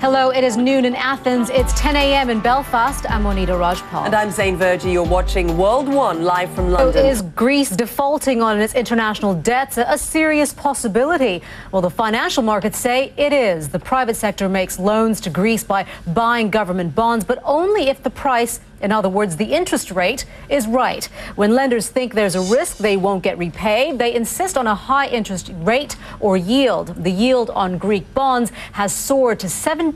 Hello, it is noon in Athens. It's 10 a.m. in Belfast. I'm Monita Rajpal. And I'm Zain Verjee. You're watching World One live from London. So is Greece defaulting on its international debts a serious possibility? Well, the financial markets say it is. The private sector makes loans to Greece by buying government bonds, but only if the price, in other words, the interest rate, is right. When lenders think there's a risk they won't get repaid, they insist on a high interest rate or yield. The yield on Greek bonds has soared to 17%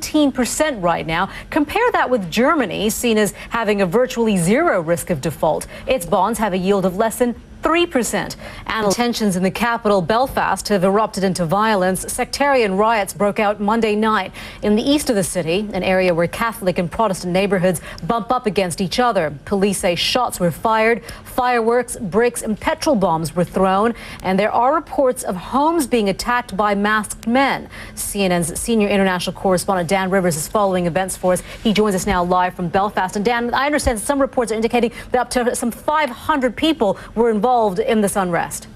right now. Compare that with Germany, seen as having a virtually zero risk of default. Its bonds have a yield of less than 3%. And tensions in the capital, Belfast, have erupted into violence. Sectarian riots broke out Monday night in the east of the city, an area where Catholic and Protestant neighborhoods bump up against each other. Police say shots were fired, fireworks, bricks and petrol bombs were thrown, and there are reports of homes being attacked by masked men. CNN's senior international correspondent Dan Rivers is following events for us. He joins us now live from Belfast. And Dan, I understand some reports are indicating that up to some 500 people were involved in this unrest.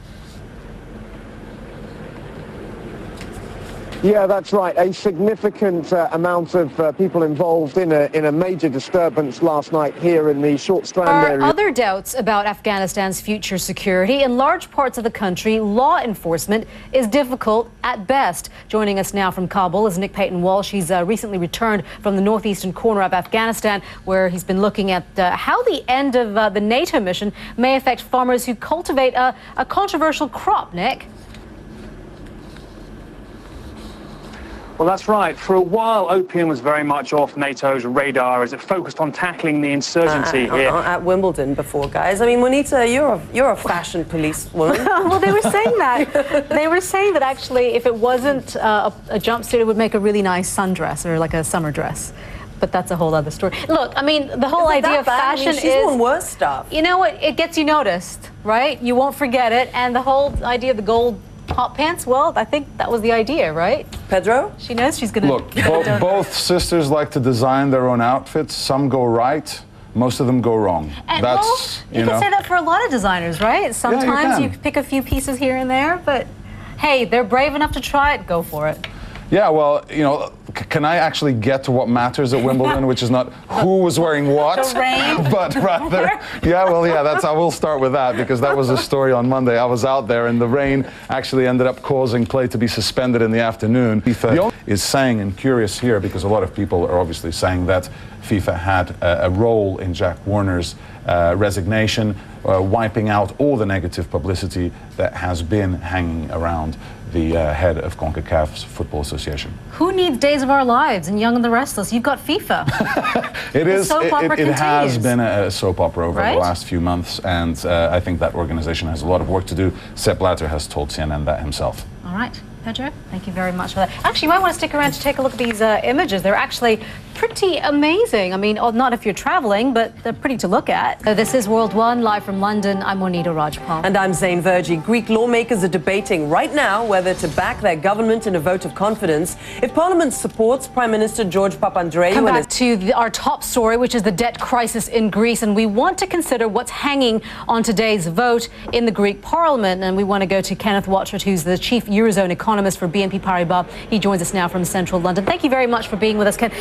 Yeah, that's right. A significant amount of people involved in a major disturbance last night here in the Short Strand area. There are other doubts about Afghanistan's future security. In large parts of the country, law enforcement is difficult at best. Joining us now from Kabul is Nick Payton-Walsh. He's recently returned from the northeastern corner of Afghanistan, where he's been looking at how the end of the NATO mission may affect farmers who cultivate a controversial crop. Nick? Well, that's right. For a while, opium was very much off NATO's radar as it focused on tackling the insurgency here. At Wimbledon before, guys. I mean, Monita, you're a fashion police woman. Well, they were saying that. They were saying that actually, if it wasn't a jumpsuit, it would make a really nice sundress or like a summer dress. But that's a whole other story. Look, I mean, the whole idea of fashion is... She's worn worse stuff. You know what? It gets you noticed, right? You won't forget it. And the whole idea of the gold hot pants, well, I think that was the idea, right? Pedro? She knows she's going to... Look, both sisters like to design their own outfits. Some go right, most of them go wrong. And that's, well, you can say that for a lot of designers, right? Sometimes you pick a few pieces here and there, but hey, they're brave enough to try it, go for it. Yeah, well, you know, can I actually get to what matters at Wimbledon, which is not who was wearing what, the rain. but rather, I will start with that, because that was a story on Monday. I was out there and the rain actually ended up causing play to be suspended in the afternoon. FIFA is saying, and curious here, because a lot of people are obviously saying that FIFA had a role in Jack Warner's resignation, wiping out all the negative publicity that has been hanging around the head of CONCACAF's Football Association. Who needs Days of Our Lives and Young and the Restless? You've got FIFA. It has been a soap opera over right? the last few months, and I think that organization has a lot of work to do. Sepp Blatter has told CNN that himself. All right, Pedro, thank you very much for that. Actually, you might want to stick around to take a look at these images. They're actually pretty amazing. I mean, not if you're traveling, but they're pretty to look at. This is World One, live from London. I'm Monita Rajpal. And I'm Zain Verjee. Greek lawmakers are debating right now whether to back their government in a vote of confidence if Parliament supports Prime Minister George Papandreou. Come back to our top story, which is the debt crisis in Greece. And we want to consider what's hanging on today's vote in the Greek Parliament. And we want to go to Kenneth Watchford, who's the chief Eurozone economist for BNP Paribas. He joins us now from central London. Thank you very much for being with us, Ken.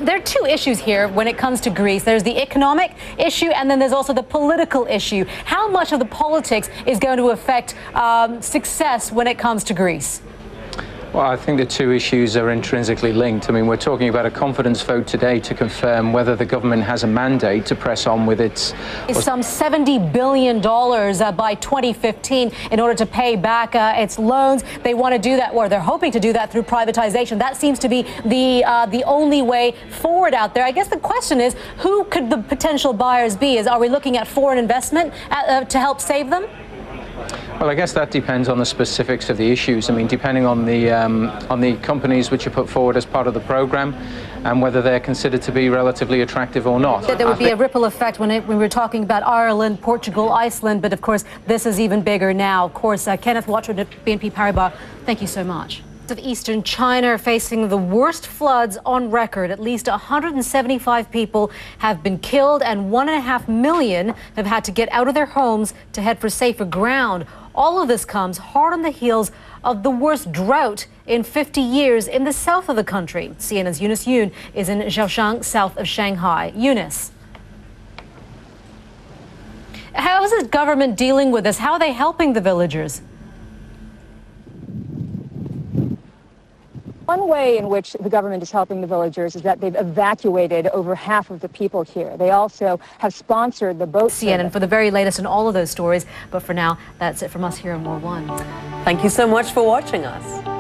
There are two issues here when it comes to Greece. There's the economic issue, and then there's also the political issue. How much of the politics is going to affect success when it comes to Greece? Well, I think the two issues are intrinsically linked. I mean, we're talking about a confidence vote today to confirm whether the government has a mandate to press on with its... Some $70 billion by 2015 in order to pay back its loans. They want to do that, or they're hoping to do that through privatization. That seems to be the only way forward out there. I guess the question is, who could the potential buyers be? Are we looking at foreign investment to help save them? Well, I guess that depends on the specifics of the issues. I mean, depending on the companies which are put forward as part of the program and whether they're considered to be relatively attractive or not. There would be a ripple effect when we were talking about Ireland, Portugal, Iceland, but of course this is even bigger now. Of course, Kenneth Watchford at BNP Paribas, thank you so much. Of eastern China are facing the worst floods on record. At least 175 people have been killed and 1.5 million have had to get out of their homes to head for safer ground. All of this comes hard on the heels of the worst drought in 50 years in the south of the country. CNN's Eunice Yoon is in Zhaoshan, south of Shanghai. Eunice, how is the government dealing with this? How are they helping the villagers? One way in which the government is helping the villagers is that they've evacuated over half of the people here. They also have sponsored the boat CNN for the very latest in all of those stories. But for now, that's it from us here on War One. Thank you so much for watching us.